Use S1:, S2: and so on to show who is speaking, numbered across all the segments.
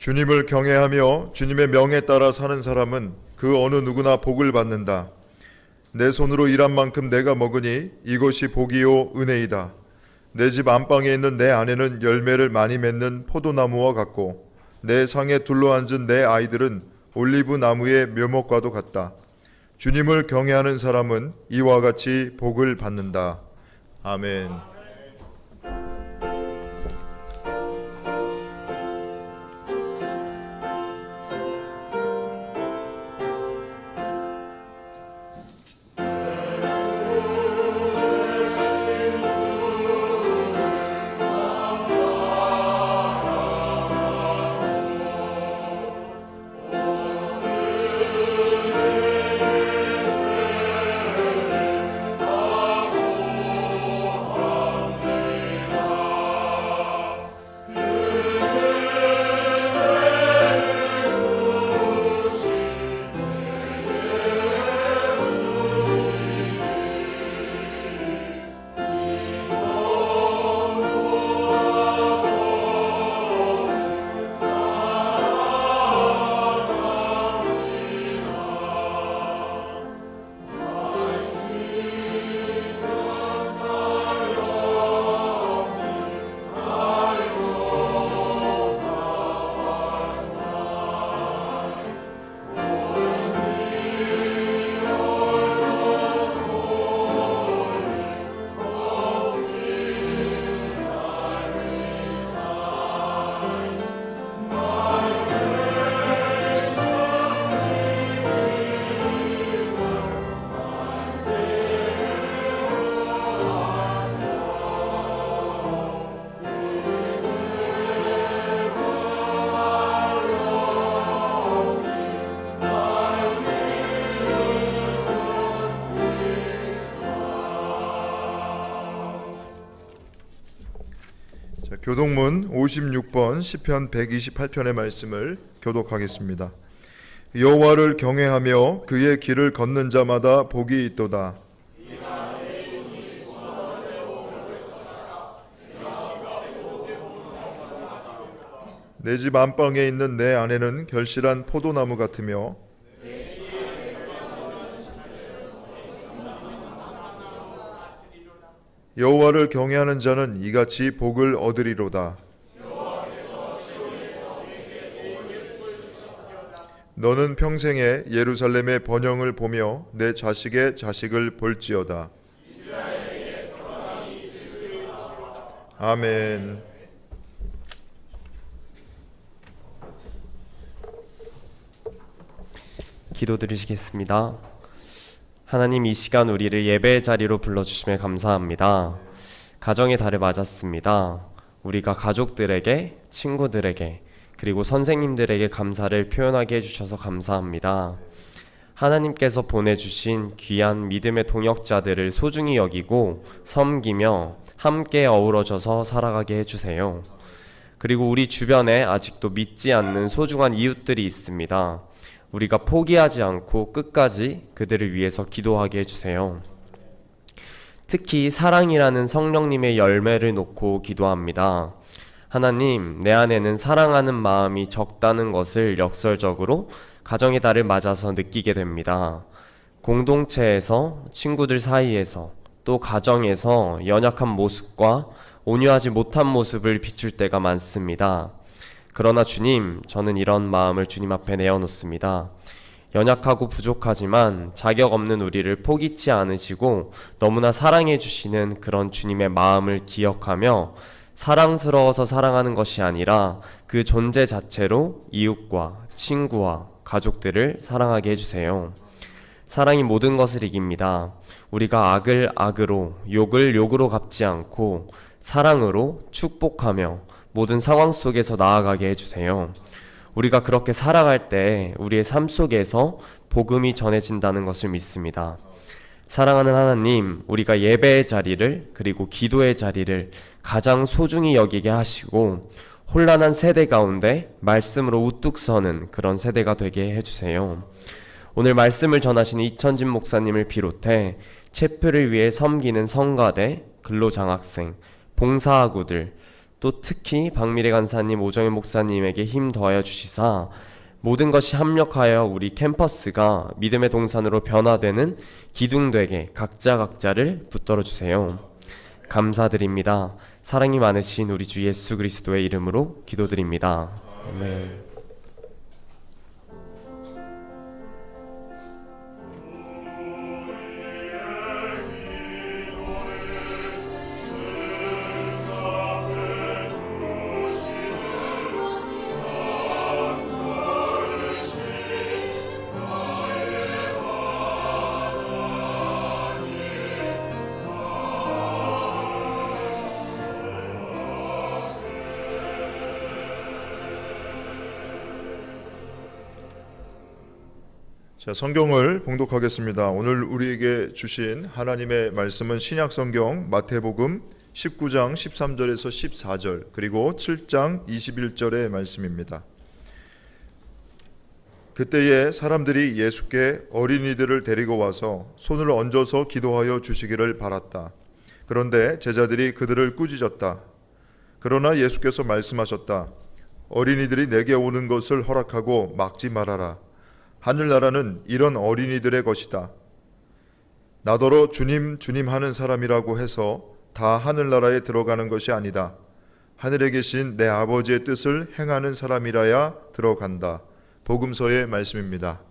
S1: 주님을 경외하며 주님의 명에 따라 사는 사람은 그 어느 누구나 복을 받는다. 내 손으로 일한 만큼 내가 먹으니 이것이 복이요 은혜이다. 내 집 안방에 있는 내 아내는 열매를 많이 맺는 포도나무와 같고 내 상에 둘러앉은 내 아이들은 올리브 나무의 묘목과도 같다. 주님을 경외하는 사람은 이와 같이 복을 받는다. 아멘. 교독문 56번 시편 128편의 말씀을 교독하겠습니다. 여호와를 경외하며 그의 길을 걷는 자마다 복이 있도다. 내 집 안방에 있는 내 아내는 결실한 포도나무 같으며 여호와를 경외하는 자는 이같이 복을 얻으리로다. 너는 평생에 예루살렘의 번영을 보며 내 자식의 자식을 볼지어다. 아멘.
S2: 기도드리시겠습니다. 하나님, 이 시간 우리를 예배의 자리로 불러주심에 감사합니다. 가정의 달을 맞았습니다. 우리가 가족들에게, 친구들에게, 그리고 선생님들에게 감사를 표현하게 해주셔서 감사합니다. 하나님께서 보내주신 귀한 믿음의 동역자들을 소중히 여기고 섬기며 함께 어우러져서 살아가게 해주세요. 그리고 우리 주변에 아직도 믿지 않는 소중한 이웃들이 있습니다. 우리가 포기하지 않고 끝까지 그들을 위해서 기도하게 해주세요. 특히 사랑이라는 성령님의 열매를 놓고 기도합니다. 하나님, 내 안에는 사랑하는 마음이 적다는 것을 역설적으로 가정의 달을 맞아서 느끼게 됩니다. 공동체에서, 친구들 사이에서, 또 가정에서 연약한 모습과 온유하지 못한 모습을 비출 때가 많습니다. 그러나 주님, 저는 이런 마음을 주님 앞에 내어놓습니다. 연약하고 부족하지만 자격 없는 우리를 포기치 않으시고 너무나 사랑해 주시는 그런 주님의 마음을 기억하며 사랑스러워서 사랑하는 것이 아니라 그 존재 자체로 이웃과 친구와 가족들을 사랑하게 해주세요. 사랑이 모든 것을 이깁니다. 우리가 악을 악으로, 욕을 욕으로 갚지 않고 사랑으로 축복하며 모든 상황 속에서 나아가게 해주세요. 우리가 그렇게 살아갈 때 우리의 삶 속에서 복음이 전해진다는 것을 믿습니다. 사랑하는 하나님, 우리가 예배의 자리를 그리고 기도의 자리를 가장 소중히 여기게 하시고 혼란한 세대 가운데 말씀으로 우뚝 서는 그런 세대가 되게 해주세요. 오늘 말씀을 전하시는 이천진 목사님을 비롯해 체표를 위해 섬기는 성가대, 근로장학생, 봉사하구들, 또 특히 박미래 간사님, 오정현 목사님에게 힘 더하여 주시사 모든 것이 합력하여 우리 캠퍼스가 믿음의 동산으로 변화되는 기둥되게 각자를 붙들어 주세요. 감사드립니다. 사랑이 많으신 우리 주 예수 그리스도의 이름으로 기도드립니다. 아멘.
S1: 자, 성경을 봉독하겠습니다. 오늘 우리에게 주신 하나님의 말씀은 신약 성경 마태복음 19장 13절에서 14절 그리고 7장 21절의 말씀입니다. 그때에 사람들이 예수께 어린이들을 데리고 와서 손을 얹어서 기도하여 주시기를 바랐다. 그런데 제자들이 그들을 꾸짖었다. 그러나 예수께서 말씀하셨다. 어린이들이 내게 오는 것을 허락하고 막지 말아라. 하늘나라는 이런 어린이들의 것이다. 나더러 주님 주님 하는 사람이라고 해서 다 하늘나라에 들어가는 것이 아니다. 하늘에 계신 내 아버지의 뜻을 행하는 사람이라야 들어간다. 복음서의 말씀입니다.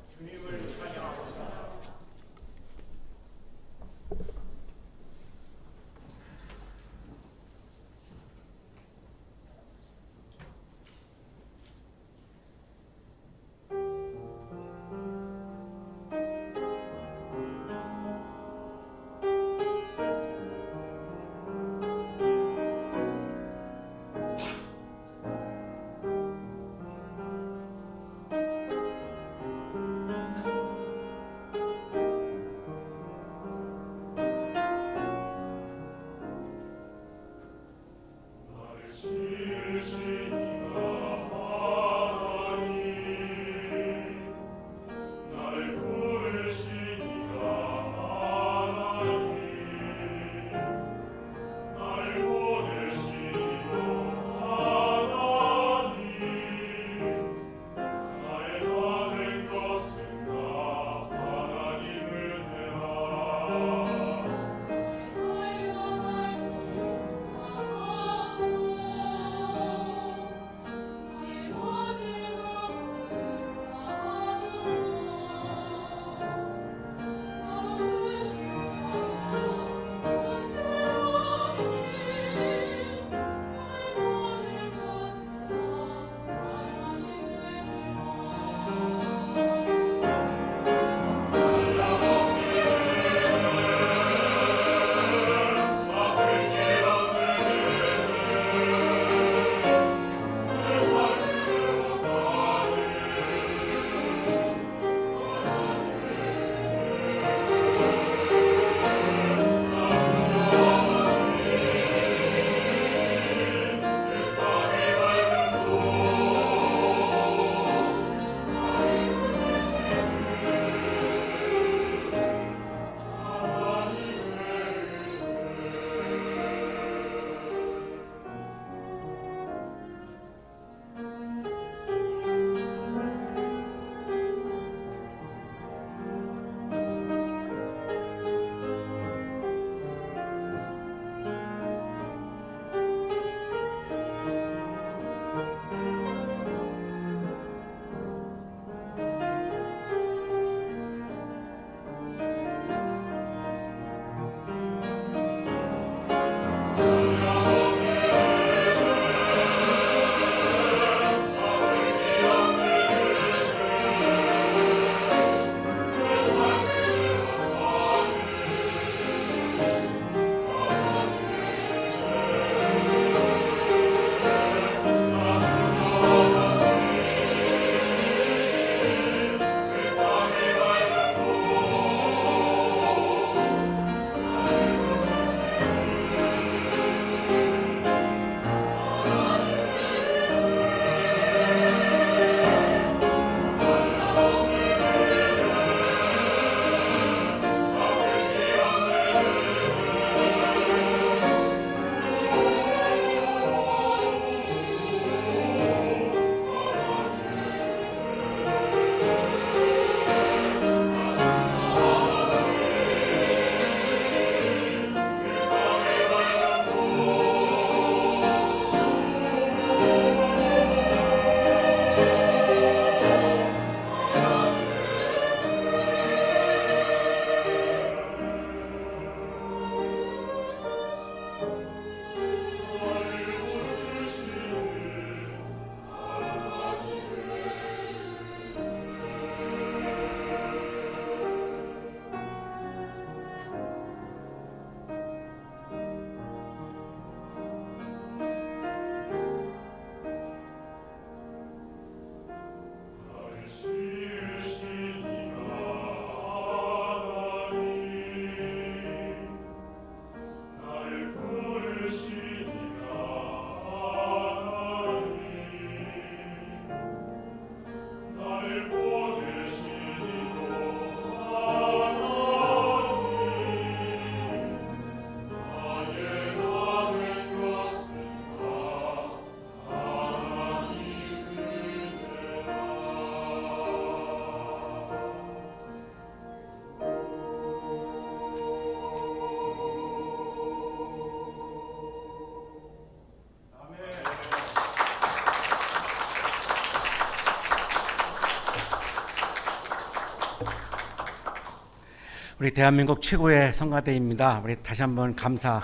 S3: 우리 대한민국 최고의 성가대입니다. 우리 다시 한번 감사의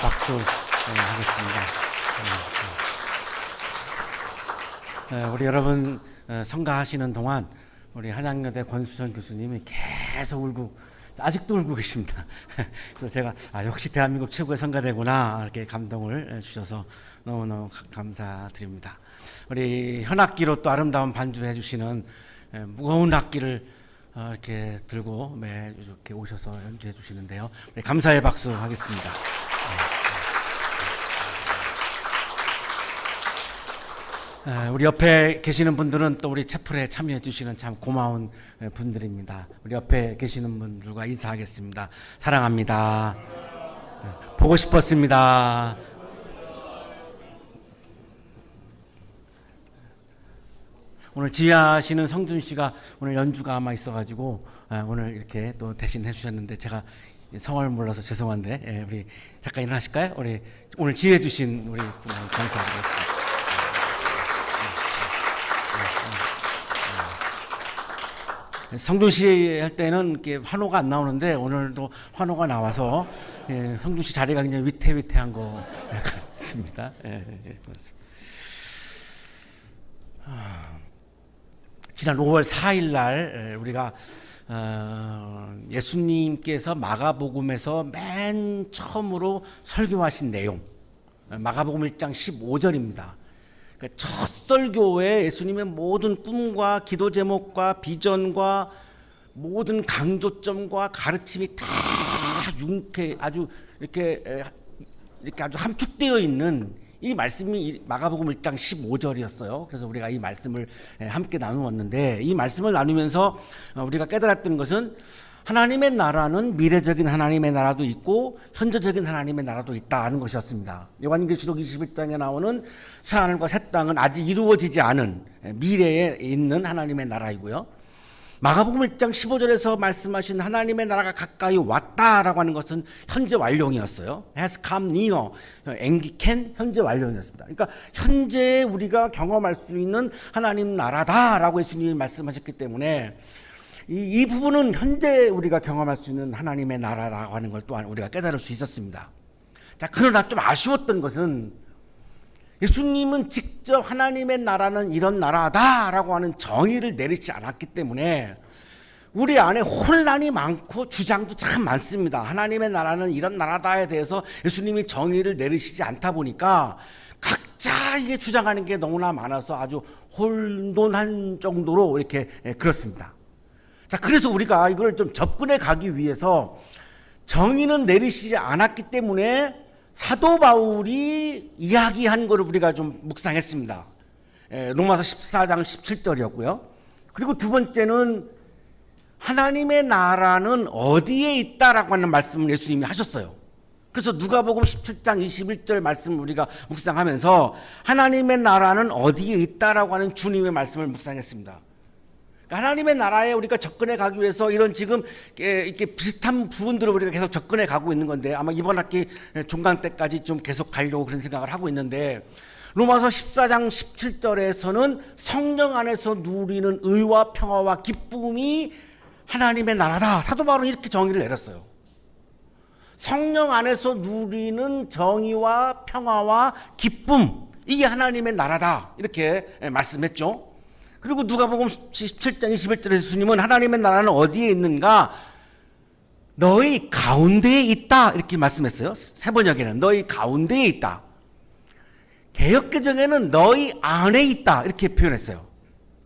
S3: 박수 하겠습니다. 우리 여러분 성가하시는 동안 우리 한양여대 권수선 교수님이 계속 울고 아직도 울고 계십니다. 그래서 제가 역시 대한민국 최고의 성가대구나 이렇게 감동을 주셔서 너무너무 감사드립니다. 우리 현악기로 또 아름다운 반주해 주시는 무거운 악기를 이렇게 들고 이렇게 오셔서 연주해 주시는데요. 감사의 박수 하겠습니다. 우리 옆에 계시는 분들은 또 우리 채플에 참여해 주시는 참 고마운 분들입니다. 우리 옆에 계시는 분들과 인사하겠습니다. 사랑합니다. 보고 싶었습니다. 오늘 지휘하시는 성준 씨가 오늘 연주가 아마 있어가지고 오늘 이렇게 또 대신 해주셨는데 제가 성을 몰라서 죄송한데 우리 잠깐 일어나실까요? 우리 오늘 지휘해 주신 우리 감사드리겠습니다. 성준 씨 할 때는 이렇게 환호가 안 나오는데 오늘도 환호가 나와서 성준 씨 자리가 굉장히 위태위태한 것 같습니다. 그렇습니다. 지난 5월 4일 날 우리가 예수님께서 마가복음에서 맨 처음으로 설교하신 내용, 마가복음 1장 15절입니다. 그러니까 첫 설교에 예수님의 모든 꿈과 기도 제목과 비전과 모든 강조점과 가르침이 다 아주 이렇게 아주 함축되어 있는 이 말씀이 마가복음 1장 15절이었어요. 그래서 우리가 이 말씀을 함께 나누었는데 이 말씀을 나누면서 우리가 깨달았던 것은 하나님의 나라는 미래적인 하나님의 나라도 있고 현재적인 하나님의 나라도 있다는 것이었습니다. 요한계시록 21장에 나오는 새하늘과 새 땅은 아직 이루어지지 않은 미래에 있는 하나님의 나라이고요. 마가복음 1장 15절에서 말씀하신 하나님의 나라가 가까이 왔다라고 하는 것은 현재 완료형이었어요. has come near, 앵기캔 현재 완료형이었습니다. 그러니까 현재 우리가 경험할 수 있는 하나님 나라다라고 예수님이 말씀하셨기 때문에 이 부분은 현재 우리가 경험할 수 있는 하나님의 나라라고 하는 걸 또한 우리가 깨달을 수 있었습니다. 자, 그러나 좀 아쉬웠던 것은 예수님은 직접 하나님의 나라는 이런 나라다라고 하는 정의를 내리지 않았기 때문에 우리 안에 혼란이 많고 주장도 참 많습니다. 하나님의 나라는 이런 나라다에 대해서 예수님이 정의를 내리시지 않다 보니까 각자 이게 주장하는 게 너무나 많아서 아주 혼돈한 정도로 이렇게 그렇습니다. 자, 그래서 우리가 이걸 좀 접근해 가기 위해서 정의는 내리시지 않았기 때문에 사도 바울이 이야기한 것을 우리가 좀 묵상했습니다. 로마서 14장 17절이었고요. 그리고 두 번째는 하나님의 나라는 어디에 있다라고 하는 말씀을 예수님이 하셨어요. 그래서 누가복음 17장 21절 말씀을 우리가 묵상하면서 하나님의 나라는 어디에 있다라고 하는 주님의 말씀을 묵상했습니다. 하나님의 나라에 우리가 접근해 가기 위해서 이런 지금 이렇게 비슷한 부분들을 우리가 계속 접근해 가고 있는 건데 아마 이번 학기 종강 때까지 좀 계속 가려고 그런 생각을 하고 있는데 로마서 14장 17절에서는 성령 안에서 누리는 의와 평화와 기쁨이 하나님의 나라다. 사도 바울은 이렇게 정의를 내렸어요. 성령 안에서 누리는 정의와 평화와 기쁨, 이게 하나님의 나라다. 이렇게 말씀했죠. 그리고 누가복음 17장 21절에 예수님은 하나님의 나라는 어디에 있는가? 너희 가운데에 있다. 이렇게 말씀했어요. 세 번역에는 너희 가운데에 있다. 개역개정에는 너희 안에 있다. 이렇게 표현했어요.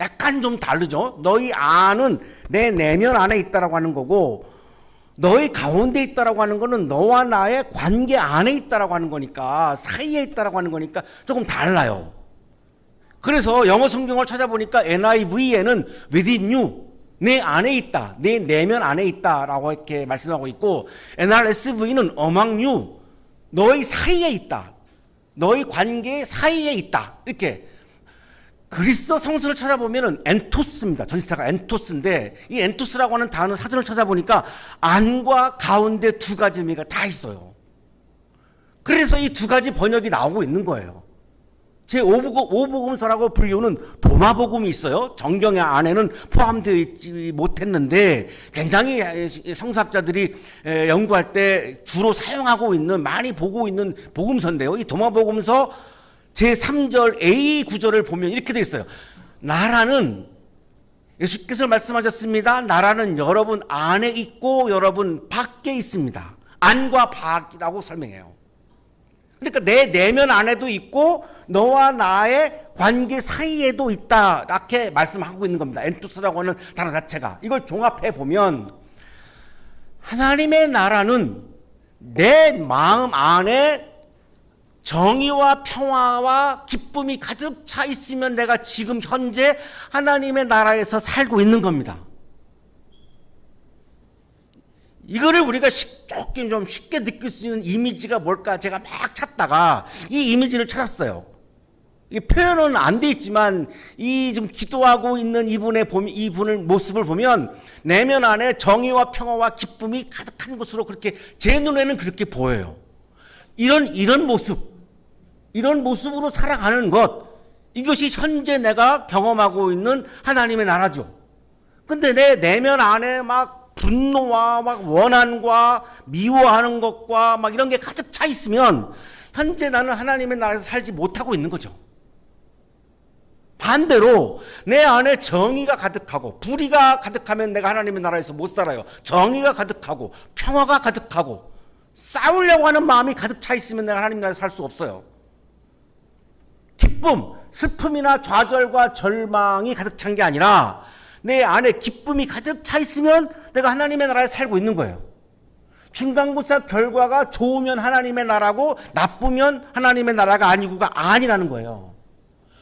S3: 약간 좀 다르죠. 너희 안은 내 내면 안에 있다라고 하는 거고 너희 가운데 있다라고 하는 거는 너와 나의 관계 안에 있다라고 하는 거니까 사이에 있다라고 하는 거니까 조금 달라요. 그래서 영어 성경을 찾아보니까 NIV에는 within you, 내 안에 있다, 내 내면 안에 있다라고 이렇게 말씀하고 있고 NRSV는 among you, 너희 사이에 있다, 너희 관계 사이에 있다. 이렇게 그리스어 성서를 찾아보면은 엔토스입니다. 전치사가 엔토스인데 이 엔토스라고 하는 단어 사전을 찾아보니까 안과 가운데 두 가지 의미가 다 있어요. 그래서 이 두 가지 번역이 나오고 있는 거예요. 제5복음서라고 불리우는 도마복음이 있어요. 정경 안에는 포함되어 있지 못했는데 굉장히 성사학자들이 연구할 때 주로 사용하고 있는, 많이 보고 있는 복음서인데요. 이 도마복음서 제3절 A 구절을 보면 이렇게 되어 있어요. 나라는, 예수께서 말씀하셨습니다. 나라는 여러분 안에 있고 여러분 밖에 있습니다. 안과 밖이라고 설명해요. 그러니까 내 내면 안에도 있고 너와 나의 관계 사이에도 있다, 이렇게 말씀하고 있는 겁니다. 엔토스라고 하는 단어 자체가. 이걸 종합해 보면 하나님의 나라는 내 마음 안에 정의와 평화와 기쁨이 가득 차 있으면 내가 지금 현재 하나님의 나라에서 살고 있는 겁니다. 이거를 우리가 조금 좀 쉽게 느낄 수 있는 이미지가 뭘까 제가 막 찾다가 이 이미지를 찾았어요. 이 표현은 안 돼 있지만 이 좀 기도하고 있는 이분의 모습을 보면 내면 안에 정의와 평화와 기쁨이 가득한 것으로 그렇게 제 눈에는 그렇게 보여요. 이런 모습으로 살아가는 것, 이것이 현재 내가 경험하고 있는 하나님의 나라죠. 근데 내 내면 안에 막 분노와 막 원한과 미워하는 것과 막 이런 게 가득 차 있으면 현재 나는 하나님의 나라에서 살지 못하고 있는 거죠. 반대로 내 안에 정의가 가득하고, 불의가 가득하면 내가 하나님의 나라에서 못 살아요. 정의가 가득하고 평화가 가득하고 싸우려고 하는 마음이 가득 차 있으면 내가 하나님 나라에서 살 수 없어요. 기쁨, 슬픔이나 좌절과 절망이 가득 찬 게 아니라 내 안에 기쁨이 가득 차 있으면 내가 하나님의 나라에 살고 있는 거예요. 중간고사 결과가 좋으면 하나님의 나라고 나쁘면 하나님의 나라가 아니고가 아니라는 거예요.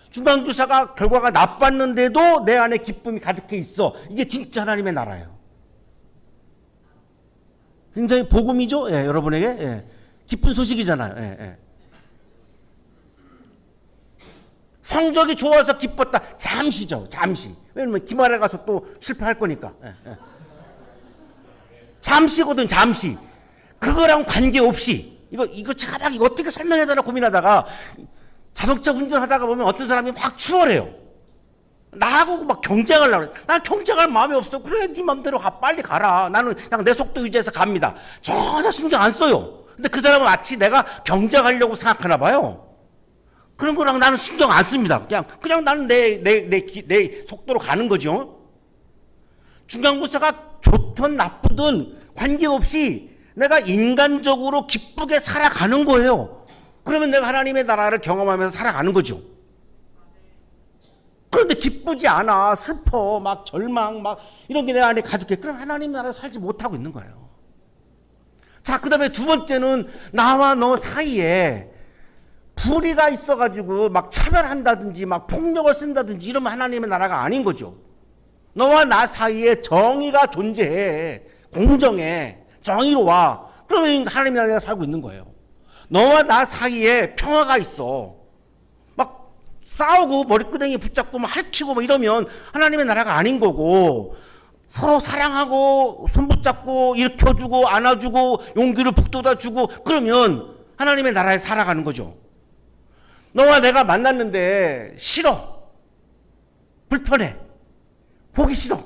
S3: 중간고사가 결과가 나빴는데도 내 안에 기쁨이 가득해 있어. 이게 진짜 하나님의 나라예요. 굉장히 복음이죠. 예, 여러분에게. 예. 기쁜 소식이잖아요. 예, 예. 성적이 좋아서 기뻤다. 잠시죠. 잠시. 왜냐면 기말에 가서 또 실패할 거니까. 예, 예. 잠시거든. 잠시. 그거랑 관계없이 이거 제가 막 이거 어떻게 설명해야 고민하다가 자동차 운전하다가 보면 어떤 사람이 막 추월해요. 나하고 막 경쟁하려고 그래. 난 경쟁할 마음이 없어. 그래, 네 맘대로 가. 빨리 가라. 나는 그냥 내 속도 유지해서 갑니다. 전혀 신경 안 써요. 근데 그 사람은 마치 내가 경쟁하려고 생각하나 봐요. 그런 거랑 나는 신경 안 씁니다. 그냥 나는 내 속도로 가는 거죠. 중간고사가 좋든 나쁘든 관계없이 내가 인간적으로 기쁘게 살아가는 거예요. 그러면 내가 하나님의 나라를 경험하면서 살아가는 거죠. 그런데 기쁘지 않아, 슬퍼, 막 절망, 막 이런 게 내 안에 가득해. 그럼 하나님 나라에서 살지 못하고 있는 거예요. 자, 그 다음에 두 번째는 나와 너 사이에 불의가 있어가지고 막 차별한다든지 막 폭력을 쓴다든지 이러면 하나님의 나라가 아닌 거죠. 너와 나 사이에 정의가 존재해. 공정해. 정의로워. 그러면 하나님의 나라에 살고 있는 거예요. 너와 나 사이에 평화가 있어. 막 싸우고 머리끄댕이 붙잡고 막 핥히고 막 이러면 하나님의 나라가 아닌 거고, 서로 사랑하고 손 붙잡고 일으켜주고 안아주고 용기를 북돋아주고 그러면 하나님의 나라에 살아가는 거죠. 너와 내가 만났는데 싫어, 불편해, 보기 싫어,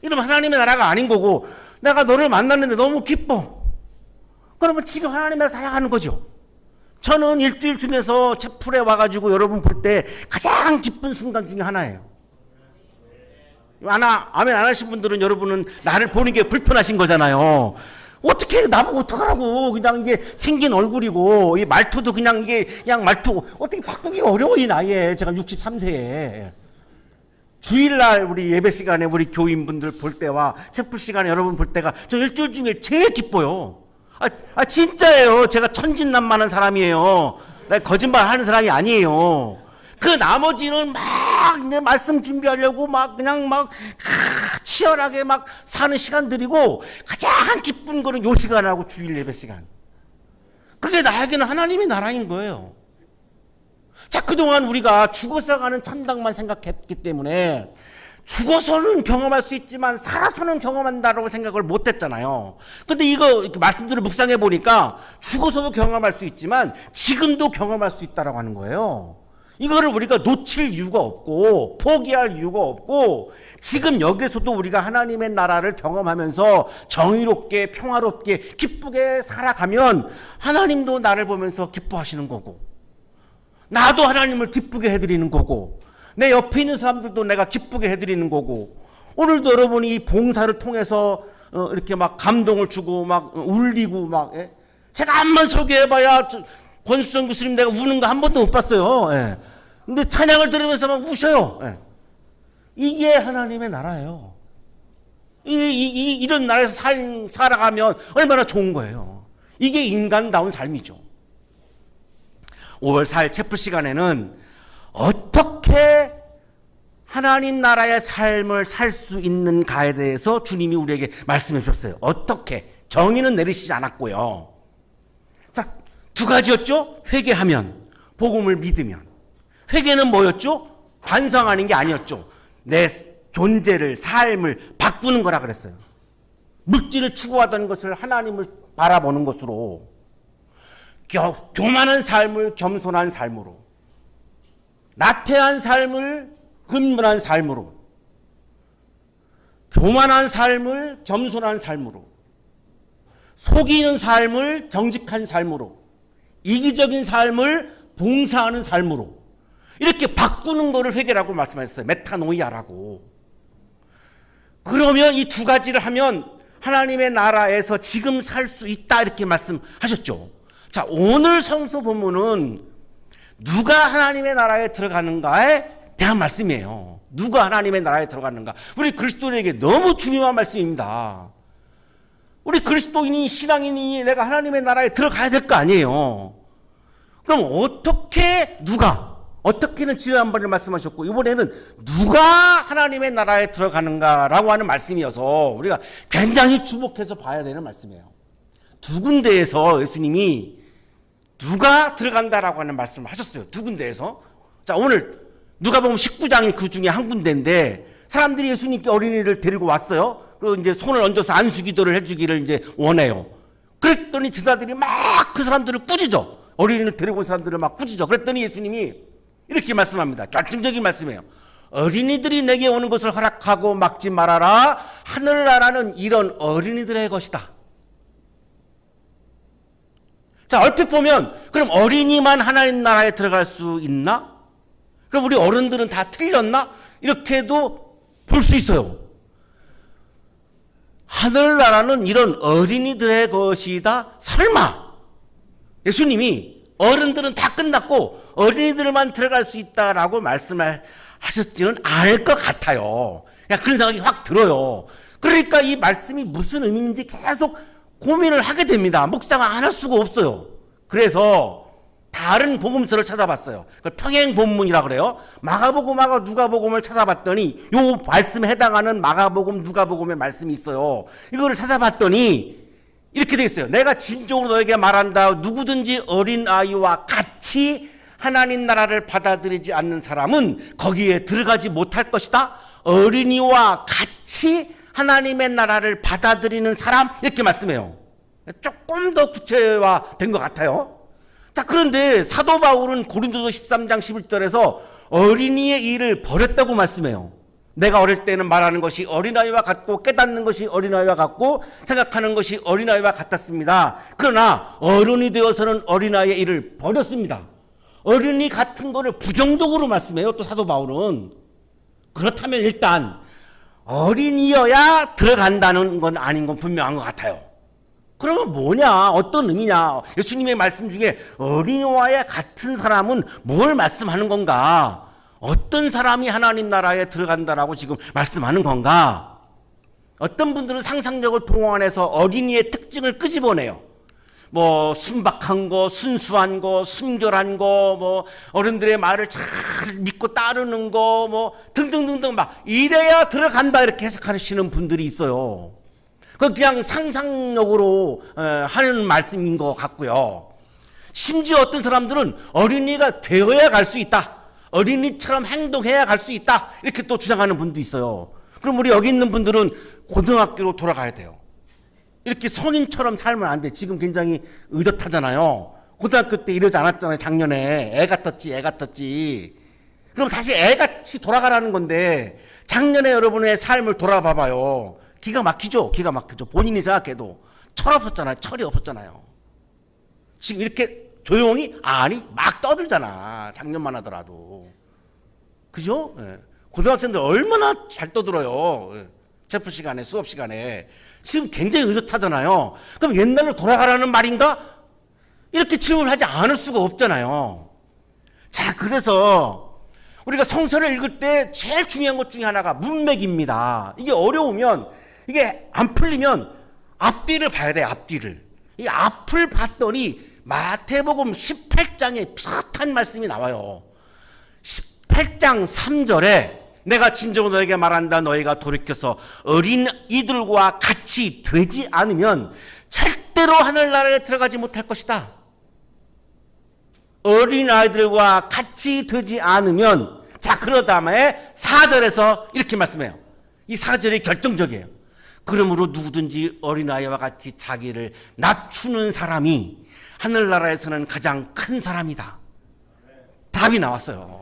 S3: 이러면 하나님의 나라가 아닌 거고, 내가 너를 만났는데 너무 기뻐, 그러면 지금 하나님의 나라에 살아가는 거죠. 저는 일주일 중에서 채플에 와가지고 여러분 볼 때 가장 기쁜 순간 중에 하나예요. 아멘 안 하신 분들은 여러분은 나를 보는 게 불편하신 거잖아요. 어떻게 나보고 어떡하라고. 그냥 이게 생긴 얼굴이고 이 말투도 그냥 이게 그냥 말투 어떻게 바꾸기가 어려워. 이 나이에 제가 63세에 주일날 우리 예배 시간에 우리 교인분들 볼 때와 채플 시간에 여러분 볼 때가 저 일주일 중에 제일 기뻐요. 진짜예요. 제가 천진난만한 사람이에요. 내가 거짓말 하는 사람이 아니에요. 그 나머지는 막 이제 말씀 준비하려고 막 그냥 막 치열하게 막 사는 시간들이고, 가장 기쁜 거는 요 시간하고 주일 예배 시간. 그게 나에게는 하나님의 나라인 거예요. 자, 그동안 우리가 죽어서 가는 천당만 생각했기 때문에 죽어서는 경험할 수 있지만 살아서는 경험한다라고 생각을 못 했잖아요. 근데 이거 말씀들을 묵상해 보니까 죽어서도 경험할 수 있지만 지금도 경험할 수 있다라고 하는 거예요. 이거를 우리가 놓칠 이유가 없고 포기할 이유가 없고 지금 여기서도 우리가 하나님의 나라를 경험하면서 정의롭게 평화롭게 기쁘게 살아가면 하나님도 나를 보면서 기뻐하시는 거고 나도 하나님을 기쁘게 해드리는 거고 내 옆에 있는 사람들도 내가 기쁘게 해드리는 거고 오늘도 여러분이 이 봉사를 통해서 이렇게 막 감동을 주고 막 울리고 막 제가 암만 설교해봐야 권수정 교수님 내가 우는 거 한 번도 못 봤어요. 근데 찬양을 들으면서 막 우셔요. 이게 하나님의 나라예요. 이런 나라에서 살아가면 얼마나 좋은 거예요. 이게 인간다운 삶이죠. 5월 4일 채플 시간에는 어떻게 하나님 나라의 삶을 살 수 있는가에 대해서 주님이 우리에게 말씀해 주셨어요. 어떻게? 정의는 내리시지 않았고요. 자, 두 가지였죠. 회개하면, 복음을 믿으면. 회개는 뭐였죠? 반성하는 게 아니었죠. 내 존재를, 삶을 바꾸는 거라 그랬어요. 물질을 추구하던 것을 하나님을 바라보는 것으로, 교만한 삶을 겸손한 삶으로, 나태한 삶을 근면한 삶으로, 교만한 삶을 겸손한 삶으로, 속이는 삶을 정직한 삶으로, 이기적인 삶을 봉사하는 삶으로 이렇게 바꾸는 것을 회개라고 말씀하셨어요. 메타노이아라고. 그러면 이 두 가지를 하면 하나님의 나라에서 지금 살 수 있다 이렇게 말씀하셨죠. 자, 오늘 성서 본문은 누가 하나님의 나라에 들어가는가에 대한 말씀이에요. 누가 하나님의 나라에 들어가는가. 우리 그리스도인에게 너무 중요한 말씀입니다. 우리 그리스도인이 신앙인이 내가 하나님의 나라에 들어가야 될 거 아니에요. 그럼 어떻게 어떻게는 지난번에 말씀하셨고 이번에는 누가 하나님의 나라에 들어가는가라고 하는 말씀이어서 우리가 굉장히 주목해서 봐야 되는 말씀이에요. 두 군데에서 예수님이 누가 들어간다라고 하는 말씀을 하셨어요. 두 군데에서. 자, 오늘 누가복음 19장이 그 중에 한 군데인데 사람들이 예수님께 어린이를 데리고 왔어요. 그리고 이제 손을 얹어서 안수 기도를 해주기를 이제 원해요. 그랬더니 제자들이 막 그 사람들을 꾸짖어. 어린이를 데리고 온 사람들을 막 꾸짖어. 그랬더니 예수님이 이렇게 말씀합니다. 결정적인 말씀이에요. 어린이들이 내게 오는 것을 허락하고 막지 말아라. 하늘나라는 이런 어린이들의 것이다. 자, 얼핏 보면 그럼 어린이만 하나님 나라에 들어갈 수 있나? 그럼 우리 어른들은 다 틀렸나? 이렇게도 볼 수 있어요. 하늘나라는 이런 어린이들의 것이다. 설마 예수님이 어른들은 다 끝났고 어린이들만 들어갈 수 있다라고 말씀을 하셨지는 않을 것 같아요. 그런 생각이 확 들어요. 그러니까 이 말씀이 무슨 의미인지 계속 고민을 하게 됩니다. 묵상을 안 할 수가 없어요. 그래서 다른 복음서를 찾아봤어요. 그걸 평행본문이라 그래요. 마가복음하고 누가복음을 찾아봤더니 요 말씀에 해당하는 마가복음, 누가복음의 말씀이 있어요. 이거를 찾아봤더니 이렇게 돼 있어요. 내가 진정으로 너에게 말한다. 누구든지 어린아이와 같이 하나님 나라를 받아들이지 않는 사람은 거기에 들어가지 못할 것이다. 어린이와 같이 하나님의 나라를 받아들이는 사람 이렇게 말씀해요. 조금 더 구체화된 것 같아요. 자, 그런데 사도 바울은 고린도서 13장 11절에서 어린이의 일을 버렸다고 말씀해요. 내가 어릴 때는 말하는 것이 어린아이와 같고 깨닫는 것이 어린아이와 같고 생각하는 것이 어린아이와 같았습니다. 그러나 어른이 되어서는 어린아이의 일을 버렸습니다. 어린이 같은 거를 부정적으로 말씀해요. 또 사도 바울은. 그렇다면 일단 어린이여야 들어간다는 건 아닌 건 분명한 것 같아요. 그러면 뭐냐? 어떤 의미냐? 예수님의 말씀 중에 어린이와 같은 사람은 뭘 말씀하는 건가? 어떤 사람이 하나님 나라에 들어간다라고 지금 말씀하는 건가? 어떤 분들은 상상력을 동원해서 어린이의 특징을 끄집어내요. 뭐 순박한 거, 순수한 거, 순결한 거, 뭐 어른들의 말을 잘 믿고 따르는 거, 뭐 등등등등 막 이래야 들어간다 이렇게 해석하시는 분들이 있어요. 그냥 상상력으로 하는 말씀인 것 같고요. 심지어 어떤 사람들은 어린이가 되어야 갈 수 있다. 어린이처럼 행동해야 갈 수 있다. 이렇게 또 주장하는 분도 있어요. 그럼 우리 여기 있는 분들은 고등학교로 돌아가야 돼요. 이렇게 성인처럼 살면 안 돼. 지금 굉장히 의젓하잖아요. 고등학교 때 이러지 않았잖아요. 작년에 애 같았지. 그럼 다시 애같이 돌아가라는 건데 작년에 여러분의 삶을 돌아봐봐요. 기가 막히죠. 본인이 생각해도 철이 없었잖아요. 지금 이렇게 조용히 아니 막 떠들잖아. 작년만 하더라도. 그죠? 예. 고등학생들 얼마나 잘 떠들어요. 예. 체프 시간에, 수업 시간에. 지금 굉장히 의젓하잖아요. 그럼 옛날로 돌아가라는 말인가? 이렇게 질문을 하지 않을 수가 없잖아요. 자, 그래서 우리가 성서를 읽을 때 제일 중요한 것 중에 하나가 문맥입니다. 이게 어려우면, 이게 안 풀리면 앞뒤를 봐야 돼, 앞뒤를. 이 앞을 봤더니 마태복음 18장에 비슷한 말씀이 나와요. 18장 3절에 내가 진정으로 너에게 말한다. 너희가 돌이켜서 어린 이들과 같이 되지 않으면 절대로 하늘나라에 들어가지 못할 것이다. 어린 아이들과 같이 되지 않으면, 자, 그러 다음에 4절에서 이렇게 말씀해요. 이 4절이 결정적이에요. 그러므로 누구든지 어린아이와 같이 자기를 낮추는 사람이 하늘나라에서는 가장 큰 사람이다. 답이 나왔어요.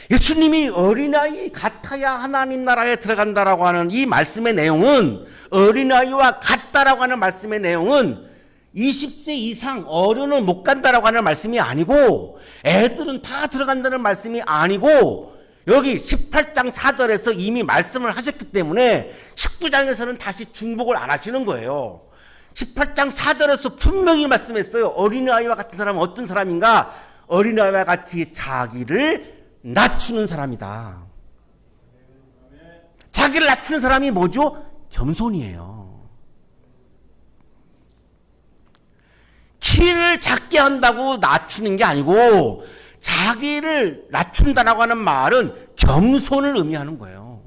S3: 예수님이 어린아이 같아야 하나님 나라에 들어간다라고 하는 이 말씀의 내용은, 어린아이와 같다라고 하는 말씀의 내용은 20세 이상 어른은 못 간다라고 하는 말씀이 아니고, 애들은 다 들어간다는 말씀이 아니고, 여기 18장 4절에서 이미 말씀을 하셨기 때문에 19장에서는 다시 중복을 안 하시는 거예요. 18장 4절에서 분명히 말씀했어요. 어린아이와 같은 사람은 어떤 사람인가? 어린아이와 같이 자기를 낮추는 사람이다. 자기를 낮추는 사람이 뭐죠? 겸손이에요. 키를 작게 한다고 낮추는 게 아니고, 자기를 낮춘다라고 하는 말은 겸손을 의미하는 거예요.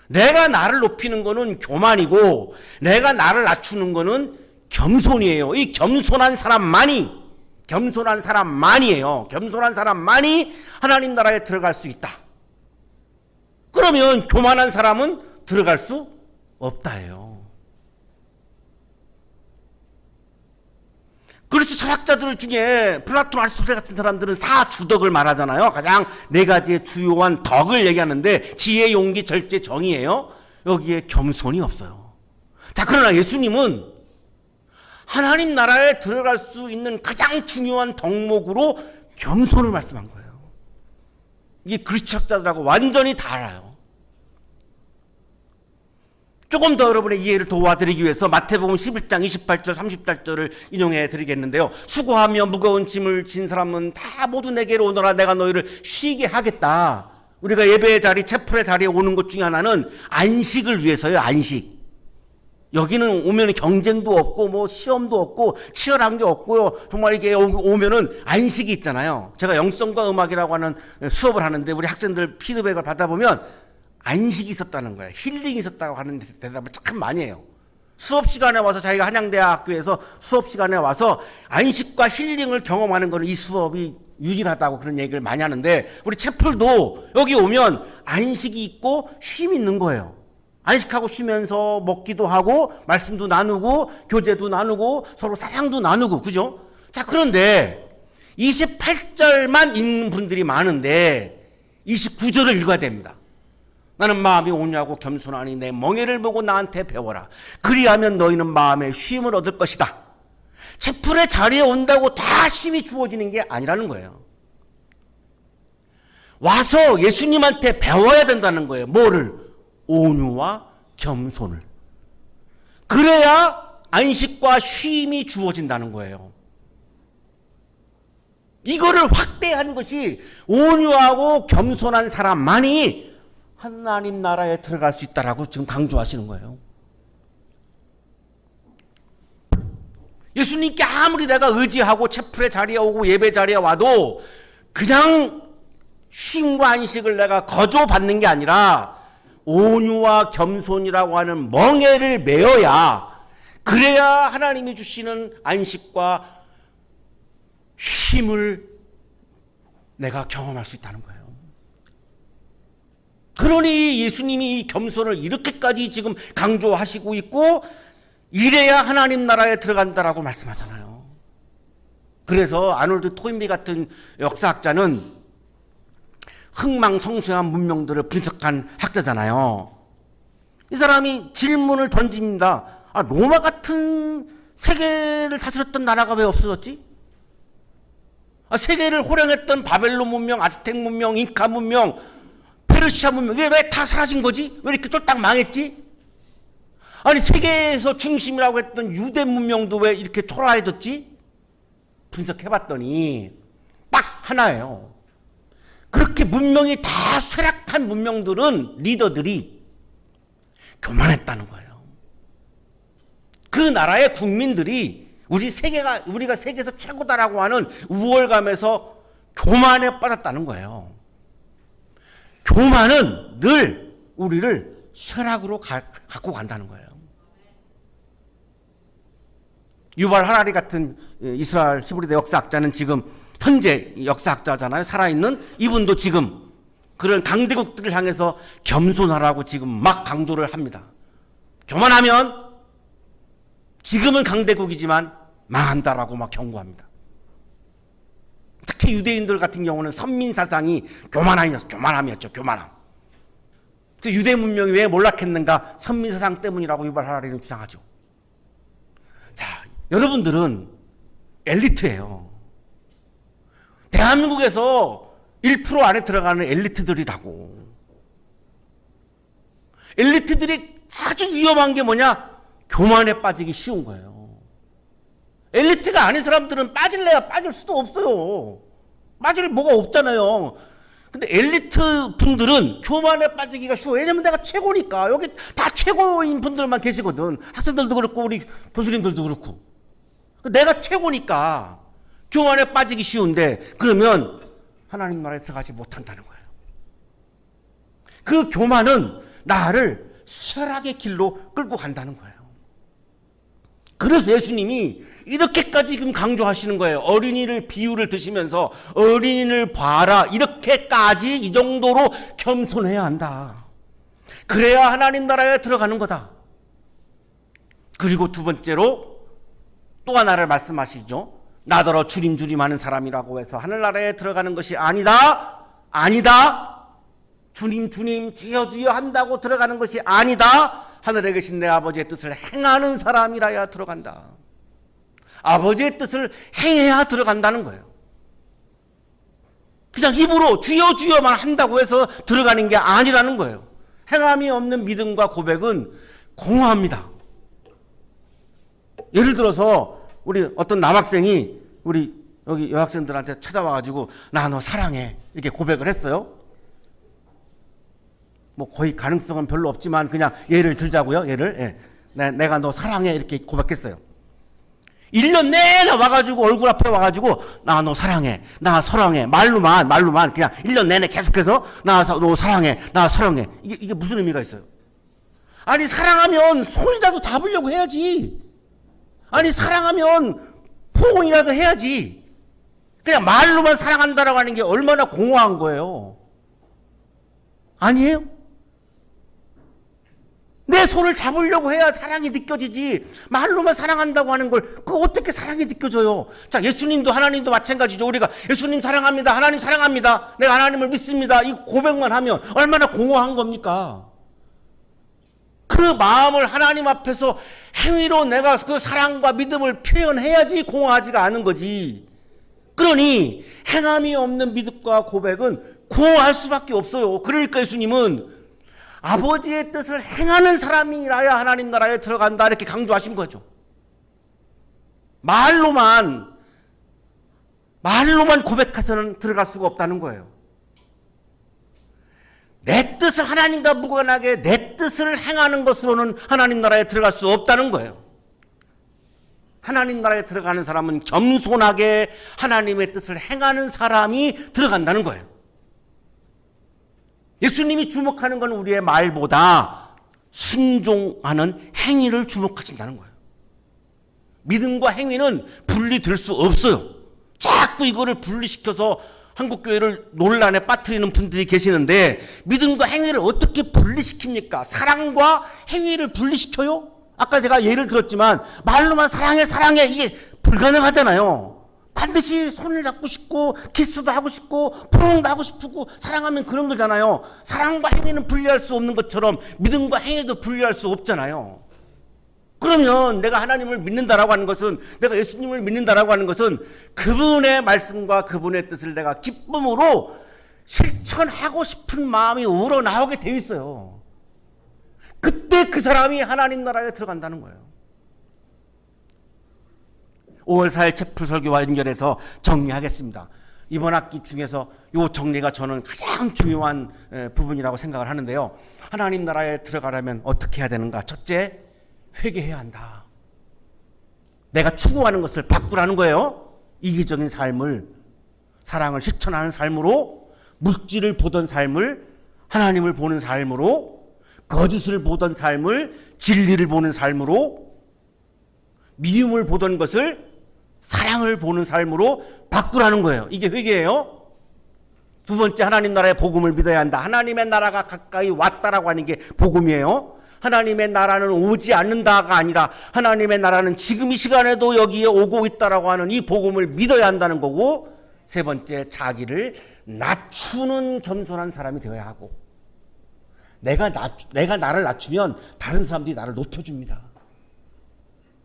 S3: 내가 나를 높이는 거는 교만이고, 내가 나를 낮추는 거는 겸손이에요. 이 겸손한 사람만이에요. 겸손한 사람만이 하나님 나라에 들어갈 수 있다. 그러면 교만한 사람은 들어갈 수 없다예요. 그래서 철학자들 중에 플라톤, 아리스토텔 같은 사람들은 사주덕을 말하잖아요. 가장 4가지의 주요한 덕을 얘기하는데 지혜, 용기, 절제, 정의예요. 여기에 겸손이 없어요. 자, 그러나 예수님은 하나님 나라에 들어갈 수 있는 가장 중요한 덕목으로 겸손을 말씀한 거예요. 이게 그리스 철학자들하고 완전히 달라요. 조금 더 여러분의 이해를 도와드리기 위해서 마태복음 11장 28절 30절을 인용해 드리겠는데요. 수고하며 무거운 짐을 진 사람은 다 모두 내게로 오너라. 내가 너희를 쉬게 하겠다. 우리가 예배의 자리, 채플의 자리에 오는 것 중에 하나는 안식을 위해서요. 안식. 여기는 오면 경쟁도 없고 뭐 시험도 없고 치열한 게 없고요. 정말 이게 오면은 안식이 있잖아요. 제가 영성과 음악이라고 하는 수업을 하는데 우리 학생들 피드백을 받아보면 안식이 있었다는 거예요. 힐링이 있었다고 하는 대답을 참 많이 해요. 수업 시간에 와서 자기가 한양대학교에서 수업 시간에 와서 안식과 힐링을 경험하는 거는 이 수업이 유일하다고 그런 얘기를 많이 하는데, 우리 채플도 여기 오면 안식이 있고 쉼이 있는 거예요. 안식하고 쉬면서 먹기도 하고 말씀도 나누고 교제도 나누고 서로 사랑도 나누고, 그죠? 자, 그런데 28절만 읽는 분들이 많은데 29절을 읽어야 됩니다. 나는 마음이 온유하고 겸손하니 내 멍에를 보고 나한테 배워라. 그리하면 너희는 마음의 쉼을 얻을 것이다. 채플의 자리에 온다고 다 쉼이 주어지는 게 아니라는 거예요. 와서 예수님한테 배워야 된다는 거예요. 뭐를? 온유와 겸손을. 그래야 안식과 쉼이 주어진다는 거예요. 이거를 확대한 것이 온유하고 겸손한 사람만이 하나님 나라에 들어갈 수 있다라고 지금 강조하시는 거예요. 예수님께 아무리 내가 의지하고 채플의 자리에 오고 예배 자리에 와도 그냥 쉼과 안식을 내가 거저받는 게 아니라 온유와 겸손이라고 하는 멍에를 메어야, 그래야 하나님이 주시는 안식과 쉼을 내가 경험할 수 있다는 거예요. 그러니 예수님이 이 겸손을 이렇게까지 지금 강조하시고 있고 이래야 하나님 나라에 들어간다라고 말씀하잖아요. 그래서 아놀드 토인비 같은 역사학자는 흥망성쇠한 문명들을 분석한 학자잖아요. 이 사람이 질문을 던집니다. 로마 같은 세계를 다스렸던 나라가 왜 없어졌지? 세계를 호령했던 바벨론 문명, 아즈텍 문명, 잉카 문명, 페르시아 문명, 이게 왜 다 사라진 거지? 왜 이렇게 쫄딱 망했지? 아니 세계에서 중심이라고 했던 유대 문명도 왜 이렇게 초라해졌지? 분석해봤더니 딱 하나예요. 그렇게 문명이 다 쇠락한 문명들은 리더들이 교만했다는 거예요. 그 나라의 국민들이 우리가 세계에서 최고다라고 하는 우월감에서 교만에 빠졌다는 거예요. 교만은 늘 우리를 쇠락으로 갖고 간다는 거예요. 유발 하라리 같은 이스라엘 히브리대 역사학자는 지금 현재 역사학자잖아요. 살아있는 이분도 지금 그런 강대국들을 향해서 겸손하라고 지금 막 강조를 합니다. 교만하면 지금은 강대국이지만 망한다라고 막 경고합니다. 특히 유대인들 같은 경우는 선민 사상이 교만함이었죠. 교만함. 그 유대 문명이 왜 몰락했는가? 선민 사상 때문이라고 유발 하라리는 주장하죠. 자, 여러분들은 엘리트예요. 대한민국에서 1% 안에 들어가는 엘리트들이라고. 엘리트들이 아주 위험한 게 뭐냐? 교만에 빠지기 쉬운 거예요. 엘리트가 아닌 사람들은 빠질래야 빠질 수도 없어요. 빠질 뭐가 없잖아요. 근데 엘리트 분들은 교만에 빠지기가 쉬워요. 왜냐면 내가 최고니까. 여기 다 최고인 분들만 계시거든. 학생들도 그렇고 우리 교수님들도 그렇고. 내가 최고니까 교만에 빠지기 쉬운데 그러면 하나님 나라에 들어가지 못한다는 거예요. 그 교만은 나를 쇠락의 길로 끌고 간다는 거예요. 그래서 예수님이 이렇게까지 지금 강조하시는 거예요. 어린이를 비유를 드시면서 어린이를 봐라. 이렇게까지 이 정도로 겸손해야 한다. 그래야 하나님 나라에 들어가는 거다. 그리고 두 번째로 또 하나를 말씀하시죠. 나더러 주님 주님 하는 사람이라고 해서 하늘나라에 들어가는 것이 아니다. 아니다. 주님 주님 주여 주여 한다고 들어가는 것이 아니다. 하늘에 계신 내 아버지의 뜻을 행하는 사람이라야 들어간다. 아버지의 뜻을 행해야 들어간다는 거예요. 그냥 입으로 주여 주여만 한다고 해서 들어가는 게 아니라는 거예요. 행함이 없는 믿음과 고백은 공허합니다. 예를 들어서 우리 어떤 남학생이 우리 여기 여학생들한테 찾아와가지고 나 너 사랑해 이렇게 고백을 했어요. 뭐 거의 가능성은 별로 없지만 그냥 예를 들자고요. 예를 내가 너 사랑해 이렇게 고백했어요. 1년 내내 와가지고 얼굴 앞에 와가지고 나 너 사랑해 나 사랑해 말로만 그냥 1년 내내 계속해서 너 사랑해 나 사랑해 이게 무슨 의미가 있어요? 아니 사랑하면 손이라도 잡으려고 해야지. 아니 사랑하면 포옹이라도 해야지. 그냥 말로만 사랑한다라고 하는 게 얼마나 공허한 거예요. 아니에요? 내 손을 잡으려고 해야 사랑이 느껴지지. 말로만 사랑한다고 하는 걸 그거 어떻게 사랑이 느껴져요? 자, 예수님도 하나님도 마찬가지죠. 우리가 예수님 사랑합니다. 하나님 사랑합니다. 내가 하나님을 믿습니다. 이 고백만 하면 얼마나 공허한 겁니까? 그 마음을 하나님 앞에서 행위로 내가 그 사랑과 믿음을 표현해야지 공허하지가 않은 거지. 그러니 행함이 없는 믿음과 고백은 공허할 수밖에 없어요. 그러니까 예수님은 아버지의 뜻을 행하는 사람이라야 하나님 나라에 들어간다 이렇게 강조하신 거죠. 말로만 고백해서는 들어갈 수가 없다는 거예요. 내 뜻을 하나님과 무관하게 내 뜻을 행하는 것으로는 하나님 나라에 들어갈 수 없다는 거예요. 하나님 나라에 들어가는 사람은 겸손하게 하나님의 뜻을 행하는 사람이 들어간다는 거예요. 예수님이 주목하는 건 우리의 말보다 순종하는 행위를 주목하신다는 거예요. 믿음과 행위는 분리될 수 없어요. 자꾸 이거를 분리시켜서 한국교회를 논란에 빠뜨리는 분들이 계시는데 믿음과 행위를 어떻게 분리시킵니까? 사랑과 행위를 분리시켜요? 아까 제가 예를 들었지만 말로만 사랑해 사랑해 이게 불가능하잖아요. 반드시 손을 잡고 싶고 키스도 하고 싶고 포옹도 하고 싶고 사랑하면 그런 거잖아요. 사랑과 행위는 분리할 수 없는 것처럼 믿음과 행위도 분리할 수 없잖아요. 그러면 내가 하나님을 믿는다라고 하는 것은, 내가 예수님을 믿는다라고 하는 것은 그분의 말씀과 그분의 뜻을 내가 기쁨으로 실천하고 싶은 마음이 우러나오게 돼 있어요. 그때 그 사람이 하나님 나라에 들어간다는 거예요. 5월 4일 채플 설교와 연결해서 정리하겠습니다. 이번 학기 중에서 이 정리가 저는 가장 중요한 부분이라고 생각을 하는데요. 하나님 나라에 들어가려면 어떻게 해야 되는가? 첫째, 회개해야 한다. 내가 추구하는 것을 바꾸라는 거예요. 이기적인 삶을, 사랑을 실천하는 삶으로, 물질을 보던 삶을 하나님을 보는 삶으로, 거짓을 보던 삶을 진리를 보는 삶으로, 미움을 보던 것을 사랑을 보는 삶으로 바꾸라는 거예요. 이게 회개예요. 두 번째, 하나님 나라의 복음을 믿어야 한다. 하나님의 나라가 가까이 왔다라고 하는 게 복음이에요. 하나님의 나라는 오지 않는다가 아니라 하나님의 나라는 지금 이 시간에도 여기에 오고 있다라고 하는 이 복음을 믿어야 한다는 거고, 세 번째, 자기를 낮추는 겸손한 사람이 되어야 하고, 내가 나를 낮추면 다른 사람들이 나를 높여줍니다.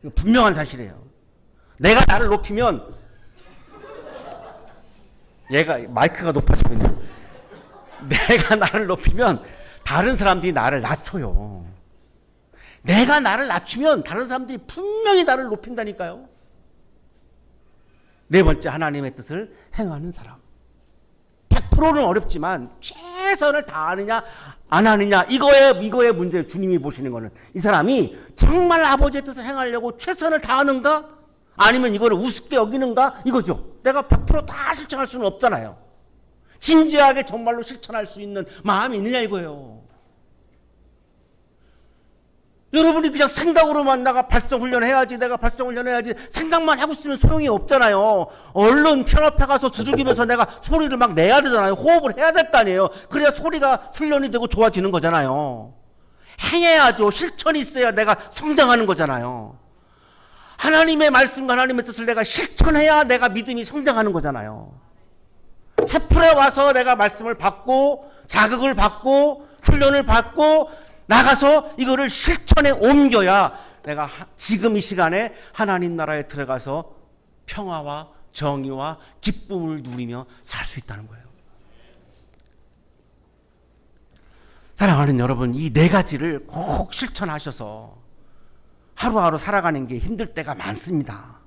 S3: 이거 분명한 사실이에요. 내가 나를 높이면, 얘가 마이크가 높아지고 있네요. 내가 나를 높이면 다른 사람들이 나를 낮춰요. 내가 나를 낮추면 다른 사람들이 분명히 나를 높인다니까요. 네 번째, 하나님의 뜻을 행하는 사람. 100%는 어렵지만 최선을 다하느냐 안 하느냐, 이거의 문제. 주님이 보시는 거는 이 사람이 정말 아버지의 뜻을 행하려고 최선을 다하는가, 아니면 이거를 우습게 여기는가, 이거죠. 내가 100% 다 실천할 수는 없잖아요. 진지하게 정말로 실천할 수 있는 마음이 있느냐 이거예요. 여러분이 그냥 생각으로만 내가 발성훈련 해야지, 내가 발성훈련 해야지 생각만 하고 있으면 소용이 없잖아요. 얼른 편협해 가서 두들기면서 내가 소리를 막 내야 되잖아요. 호흡을 해야 될 거 아니에요. 그래야 소리가 훈련이 되고 좋아지는 거잖아요. 행해야죠. 실천이 있어야 내가 성장하는 거잖아요. 하나님의 말씀과 하나님의 뜻을 내가 실천해야 내가 믿음이 성장하는 거잖아요. 채플에 와서 내가 말씀을 받고 자극을 받고 훈련을 받고 나가서 이거를 실천에 옮겨야 내가 지금 이 시간에 하나님 나라에 들어가서 평화와 정의와 기쁨을 누리며 살 수 있다는 거예요. 사랑하는 여러분, 이 네 가지를 꼭 실천하셔서 하루하루 살아가는 게 힘들 때가 많습니다.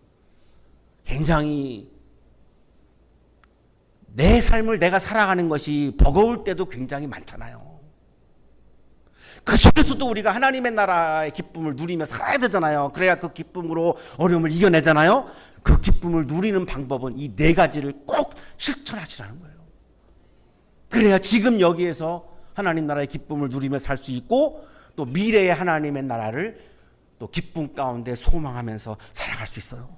S3: 굉장히 내 삶을 내가 살아가는 것이 버거울 때도 굉장히 많잖아요. 그 속에서도 우리가 하나님의 나라의 기쁨을 누리며 살아야 되잖아요. 그래야 그 기쁨으로 어려움을 이겨내잖아요. 그 기쁨을 누리는 방법은 이 네 가지를 꼭 실천하시라는 거예요. 그래야 지금 여기에서 하나님 나라의 기쁨을 누리며 살 수 있고, 또 미래의 하나님의 나라를 또 기쁨 가운데 소망하면서 살아갈 수 있어요.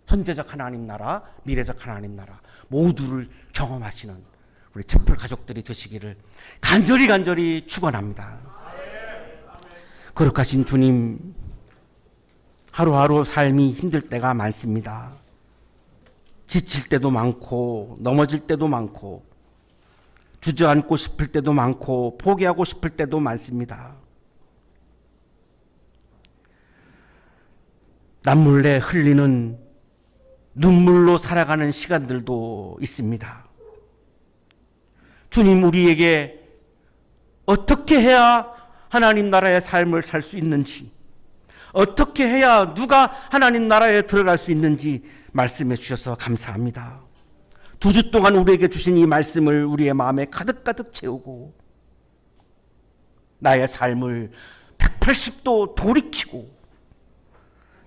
S3: 현재적 하나님 나라, 미래적 하나님 나라 모두를 경험하시는 우리 채플 가족들이 되시기를 간절히 축원합니다. 거룩하신 주님, 하루하루 삶이 힘들 때가 많습니다. 지칠 때도 많고 넘어질 때도 많고 주저앉고 싶을 때도 많고 포기하고 싶을 때도 많습니다. 남몰래 흘리는 눈물로 살아가는 시간들도 있습니다. 주님, 우리에게 어떻게 해야 하나님 나라의 삶을 살 수 있는지, 어떻게 해야 누가 하나님 나라에 들어갈 수 있는지 말씀해 주셔서 감사합니다. 2주 동안 우리에게 주신 이 말씀을 우리의 마음에 가득가득 채우고 나의 삶을 180도 돌이키고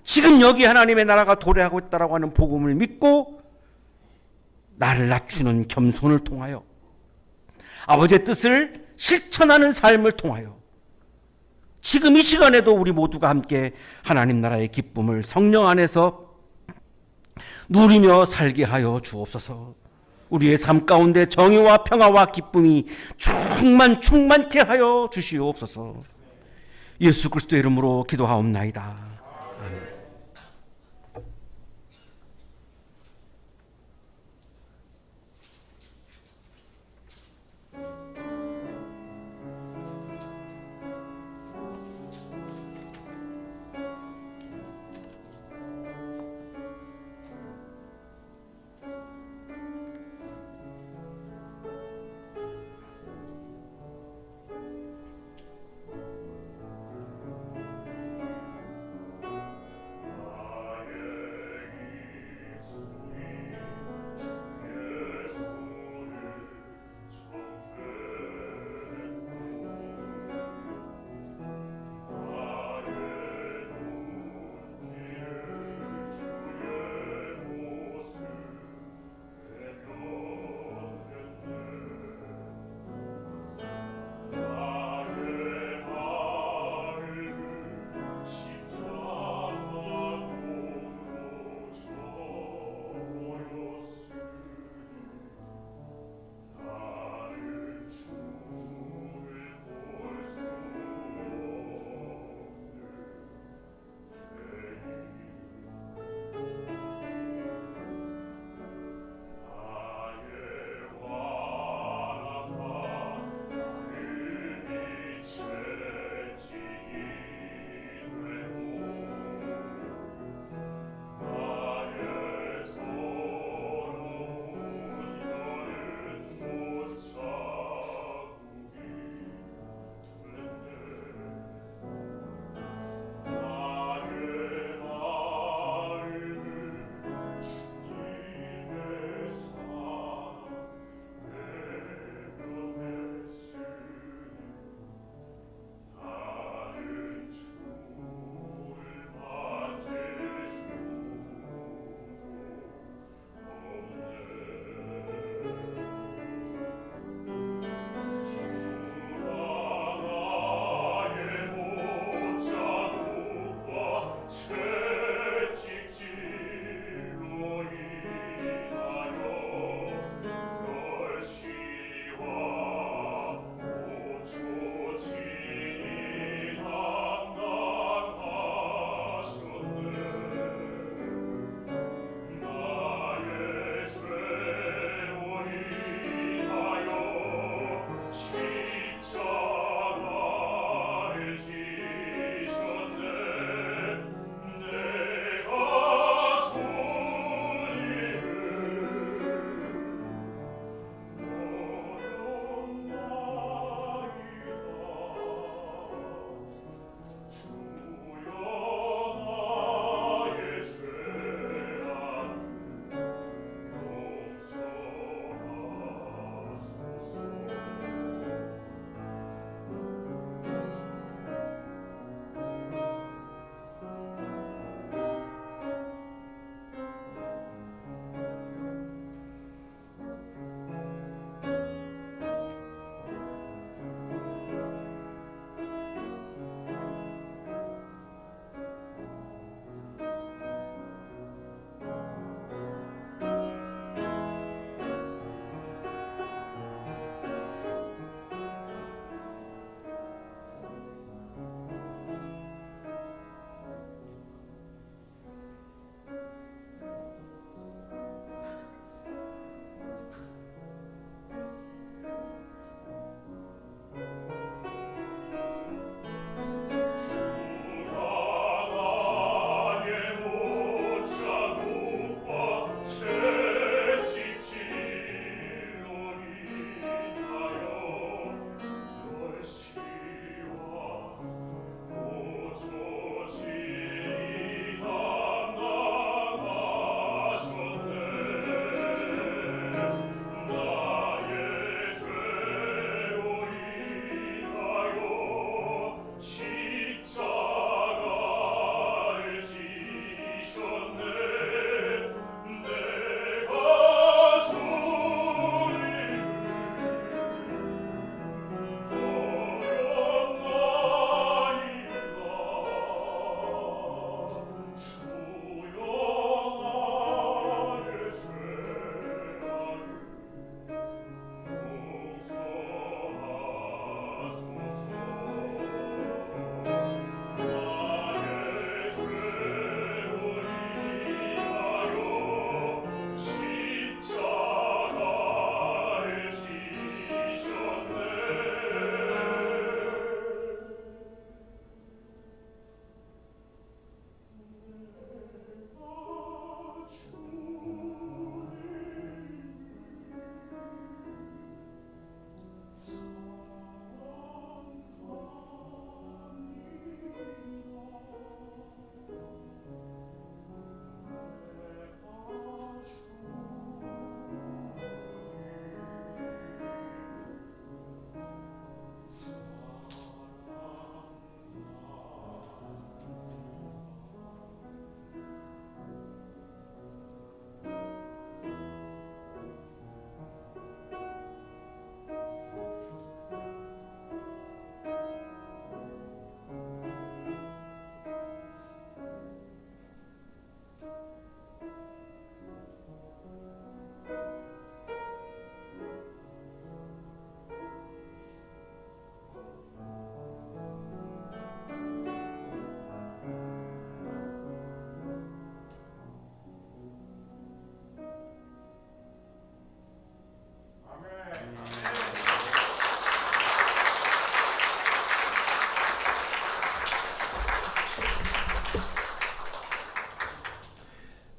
S3: 지금 여기 하나님의 나라가 도래하고 있다고 하는 복음을 믿고 나를 낮추는 겸손을 통하여 아버지의 뜻을 실천하는 삶을 통하여 지금 이 시간에도 우리 모두가 함께 하나님 나라의 기쁨을 성령 안에서 누리며 살게 하여 주옵소서. 우리의 삶 가운데 정의와 평화와 기쁨이 충만케 하여 주시옵소서. 예수 그리스도의 이름으로 기도하옵나이다.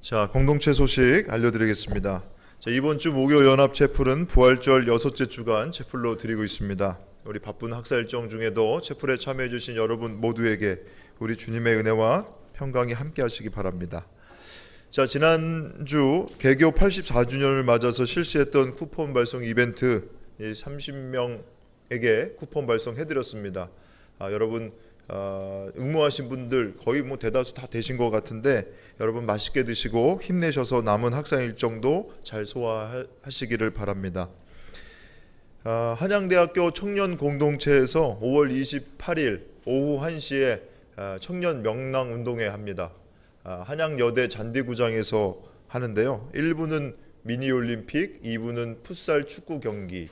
S1: 자, 공동체 소식 알려드리겠습니다. 자, 이번 주 목요 연합 채플은 부활절 6째 주간 채플로 드리고 있습니다. 우리 바쁜 학사 일정 중에도 채플에 참여해 주신 여러분 모두에게 우리 주님의 은혜와 평강이 함께 하시기 바랍니다. 자, 지난주 개교 84주년을 맞아서 실시했던 쿠폰 발송 이벤트 30명에게 쿠폰 발송해드렸습니다. 여러분 응모하신 분들 거의 대다수 다 되신 것 같은데 여러분 맛있게 드시고 힘내셔서 남은 학사 일정도 잘 소화하시기를 바랍니다. 한양대학교 청년 공동체에서 5월 28일 오후 1시에 청년 명랑 운동회 합니다. 한양여대 잔디구장에서 하는데요. 1부는 미니올림픽, 2부는 풋살 축구 경기.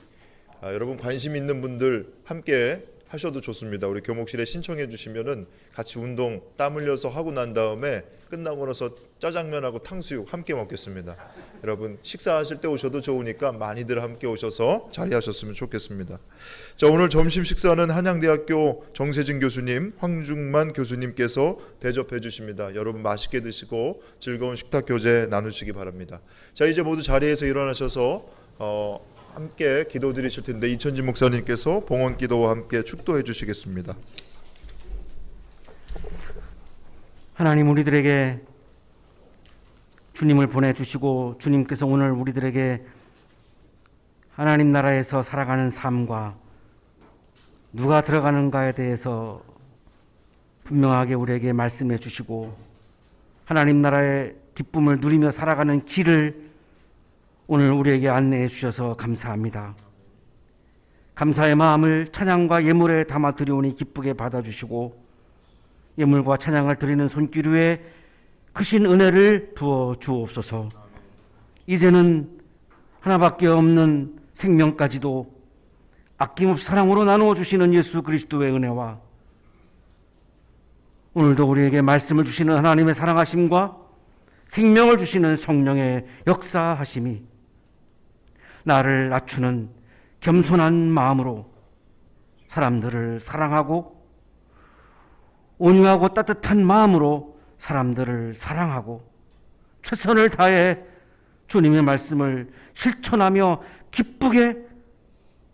S1: 여러분 관심 있는 분들 함께 하셔도 좋습니다. 우리 교목실에 신청해 주시면은 같이 운동 땀 흘려서 하고 난 다음에 끝나고 나서 짜장면하고 탕수육 함께 먹겠습니다. 여러분 식사하실 때 오셔도 좋으니까 많이들 함께 오셔서 자리하셨으면 좋겠습니다. 자, 오늘 점심 식사는 한양대학교 정세진 교수님, 황중만 교수님께서 대접해 주십니다. 여러분 맛있게 드시고 즐거운 식탁 교제 나누시기 바랍니다. 자, 이제 모두 자리에서 일어나셔서 함께 기도 드리실 텐데 이천진 목사님께서 봉헌 기도와 함께 축도해 주시겠습니다.
S3: 하나님, 우리들에게 주님을 보내주시고 주님께서 오늘 우리들에게 하나님 나라에서 살아가는 삶과 누가 들어가는가에 대해서 분명하게 우리에게 말씀해 주시고 하나님 나라의 기쁨을 누리며 살아가는 길을 오늘 우리에게 안내해 주셔서 감사합니다. 감사의 마음을 찬양과 예물에 담아 드리오니 기쁘게 받아주시고 예물과 찬양을 드리는 손길 위에 크신 은혜를 부어 주옵소서. 이제는 하나밖에 없는 생명까지도 아낌없이 사랑으로 나누어 주시는 예수 그리스도의 은혜와 오늘도 우리에게 말씀을 주시는 하나님의 사랑하심과 생명을 주시는 성령의 역사하심이 나를 낮추는 겸손한 마음으로 사람들을 사랑하고 온유하고 따뜻한 마음으로 사람들을 사랑하고 최선을 다해 주님의 말씀을 실천하며 기쁘게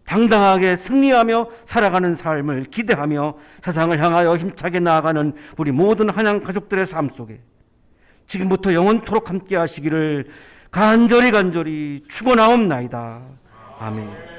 S3: 당당하게 승리하며 살아가는 삶을 기대하며 세상을 향하여 힘차게 나아가는 우리 모든 한양 가족들의 삶 속에 지금부터 영원토록 함께 하시기를 간절히 축원하옵나이다. 아멘.